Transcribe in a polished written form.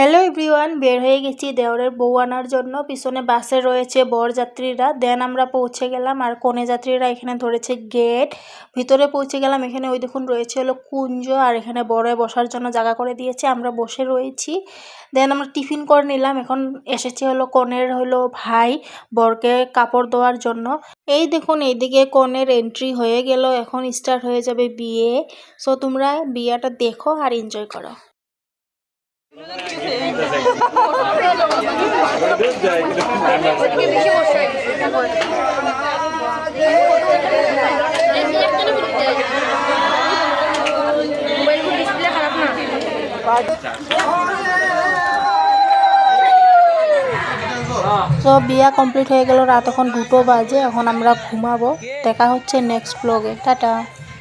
Hello everyone, বের হয়ে গেছি দেওরের বউ আনার জন্য। পিছনে বাসে রয়েছে বরযাত্রীরা। দেন আমরা পৌঁছে গেলাম, আর কনে যাত্রীরা এখানে ধরেছে গেট। ভিতরে পৌঁছে গেলাম, এখানে ওই দেখুন রয়েছে হলো কুঞ্জ, আর এখানে বরে বসার জন্য জায়গা করে দিয়েছে, আমরা বসে রয়েছি। দেন আমরা টিফিন করে নিলাম। এখন এসেছে হলো কনের হলো ভাই বরকে কাপড় দেওয়ার জন্য। এই দেখুন এইদিকে কনের এন্ট্রি হয়ে গেল, এখন স্টার্ট হয়ে যাবে বিয়ে। সো তোমরা বিয়েটা দেখো আর এনজয় করো। তো বিয়া কমপ্লিট হয়ে গেল, রাত এখন 2টো বাজে। এখন আমরা ঘুমাবো। দেখা হচ্ছে নেক্সট ব্লগে। টাটা।